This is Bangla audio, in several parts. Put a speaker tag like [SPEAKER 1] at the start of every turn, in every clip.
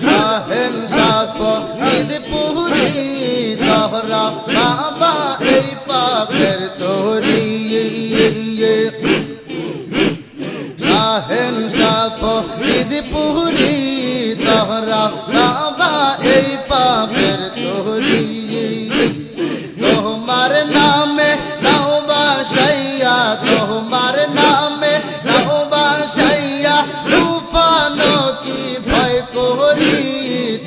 [SPEAKER 1] শাহেন শাহ ঈদ পুরি তোহরা বাবা এই পাপের তোরি শাহেন শাহ ঈদ পুরি তোহরা বাবা এই পাপের তোরি তোমার নামে নাও বাসাইয়া তোমার নামে নাও বাসাইয়া তুফানো কি ভয় করি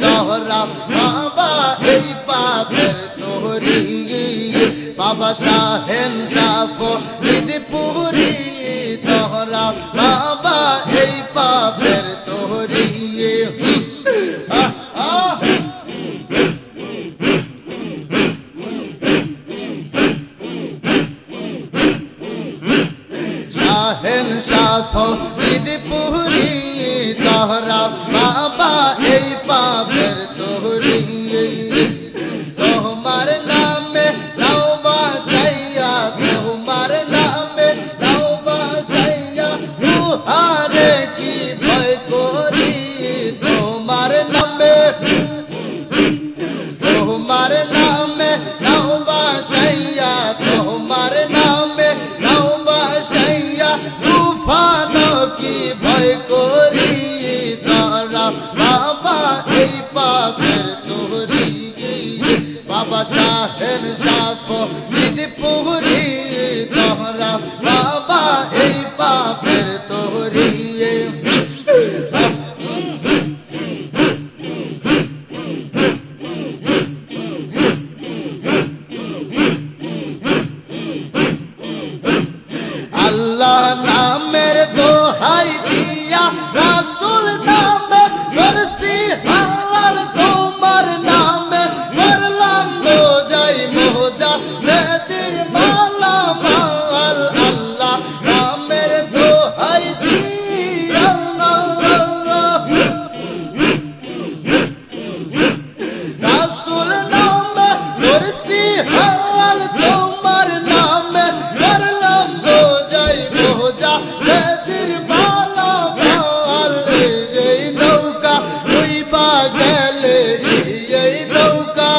[SPEAKER 1] তোহরা বাবা এই পাপের তোরি বাবা শাহেন শাহ ঈদ পুরি তোহরা বাবা এই পাপের তোরি শাহেন শাহ ঈদ পুরি তোহরা বাবা এই পাপের তোরি তোমার নামে নাও বাসাইয়া তোমার নামে নাও বাসাইয়া তুহারে কি ভয় করি তোমার নামে নাও বাসাইয়া তোমার নামে নাও বাসাইয়া তুফানো কি ভয় করি তোরা বাবা এই পাপের তোরি বাবা শাহেন শাহ ঈদ পুরি তোরা বাবা এই পাপের তোরি আল্লাহ নামের দোহাই দিয়া রাসূল নামে করছি হাওয়ার তোমার নামে করলাম মোজাই মোজা বেদির মালা মাল আল্লাহ নামের দোহাই দিয়া রাসূল নামে করছি হাওয়ার তোমার নামে করলাম মোজা বেদির মালা মাল এই নৌকা ডুইবা গেলে এই নৌকা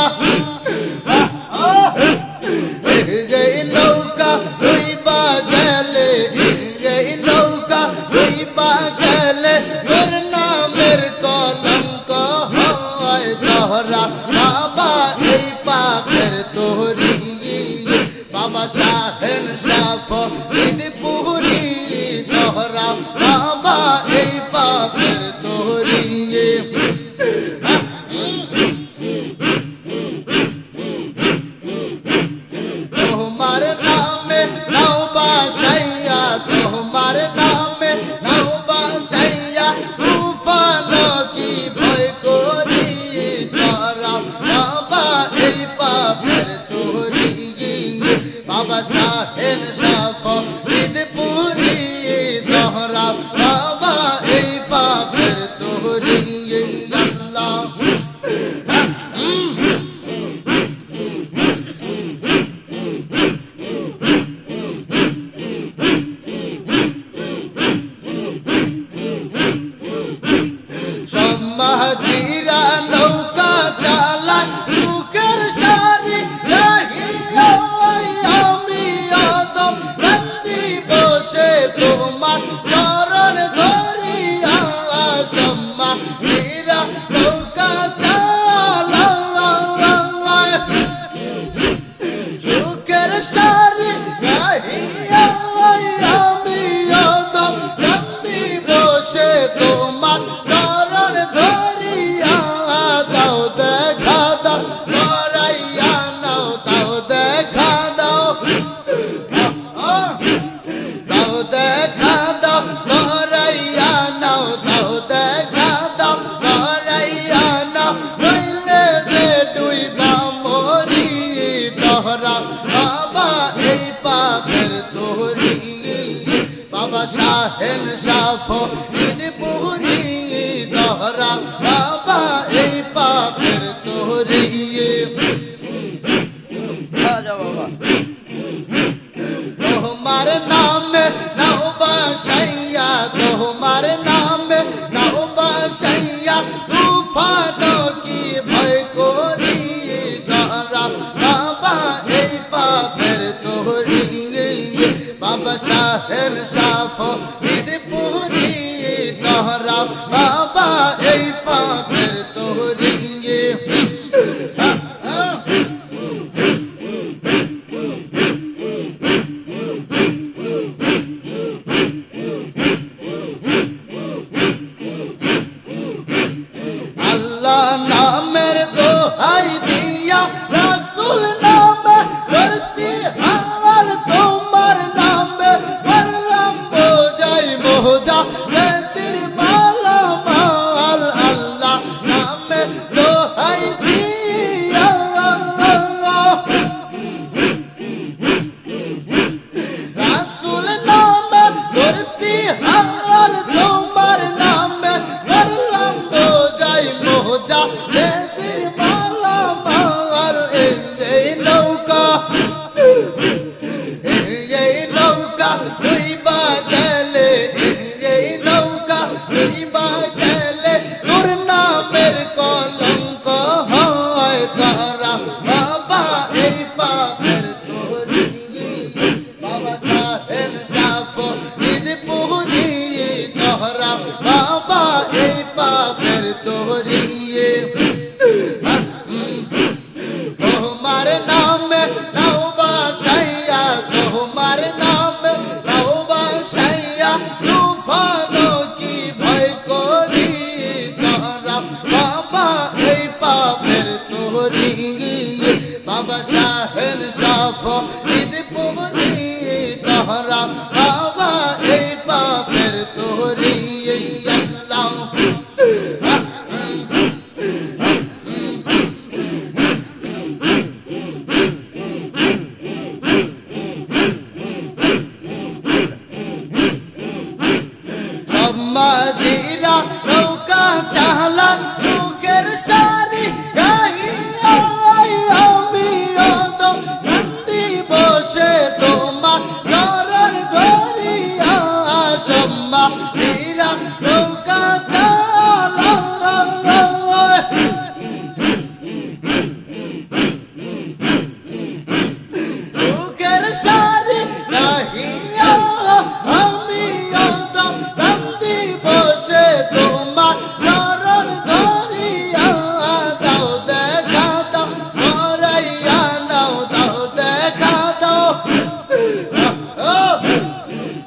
[SPEAKER 1] ডুইবা গেলে এই নৌকা ডুইবা গেলে তোর নামের কলঙ্ক হয় তোহরা বাবা এই পাপের তোরি বাবা শাহেন শাহ ঈদ পুরি তোহরা বাবা এই পাপের তোরি তোমার নামে নাও বাসাইয়া তোমার নামে নাও বাসাইয়া তুফানো কি ভয় করি তোরা বাবা এই পাপের তোরি বাবা শাহেন শাহ ঈদ পুরি তোহরা বাবা এই পাপের তোরি আল্লাহ সম্মাজিরা নৌকা চালান সুখের সারি আমি আদম নন্দী বসে তোমার চরণ ধরিয়া সম্মাজিরা নৌকা চালান সুখের সারি আমি আদম নন্দী বসে তোমার চরণ ধরিয়া দাও দেখা দাও করাইয়া নাও দাও দেখা দাও দাও দেখা দাও করাইয়া নাও দাও দেখা দাও করাইয়া নাও নইলে যে ডুইবা মরি তোহরা বাবা এই পাপের তোরি বাবা শাহেন শাহ ঈদ পুরি তোহরা বাবা এই পাপের তোরি তোমার নামে নাও বাসাইয়া তোমার নামে নাও বাসাইয়া তুফানো কি ভয় করি তারা বাবা এই পাপের তোহরি বাবা শাহের সাফ পুরি তোহরা বাবা এই পাপের তোহরি আল্লাহ নামের দোহাই দিয়া রাসূল নামে করছি হাওয়াল তোমার নামে করলাম বোঝাই মোজা তের মালা মাল আল্লাহ নামে দোহাই দিয়া রাসূল নামে করছি হাওয়াল তোমার নামে করলাম বোঝাই মোজা তের মালা মাল এই নৌকা দুইবা গেলে এই নৌকা দুইবা গেলে তোর নামের কলঙ্ক হয় তারা বাবা এই পাপের তোহরি বাবা শাহের সাফ পুরি তোহরা বাবা এই পাপের তোহরি তোমার নামে নাও বাসাইয়া তোমার নামে নাও বাসাইয়া তুফানো কি ভয় করি তারা বাবা এই পাপের তোহরি বাবা শাহের সাফ পুরি তোহরা বাবা এই পাপের তোহরি আল্লাহ সমাধিরা নৌকা চালা যুগের সারি গাহিয়া আমি তো নন্দী বসে তোমার চরণ ধরিয়া সমাধিরা নৌকা চালা যুগের সারি গাহিয়া আমি তো নন্দী বসে তোমার চরণ ধরিয়া দাও দেখা দাও ধরাইয়া নাও দাও দেখা দাও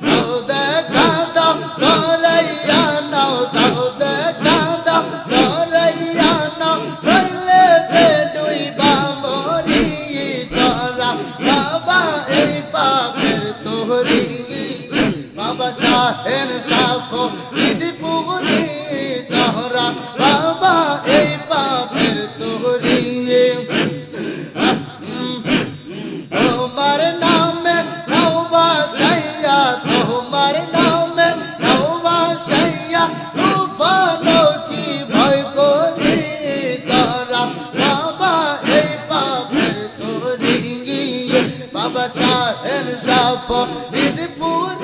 [SPEAKER 1] দাও দেখা দাও ধরাইয়া নাও দাও দেখা দাও ধরাইয়া নাও হইলে যে ডুইবা মরি তারা বাবা এই পাপের তোহরি বাবা শাহের সাফ পুরি তোহরা বাবা এই পাপের তোহরি তোমার নামে নাও বাসাইয়া তোমার নামে নাও বাসাইয়া তুফানো কি ভয় করি তারা বাবা এই পাপের তোহরি বাবা শাহের সাফ পুরি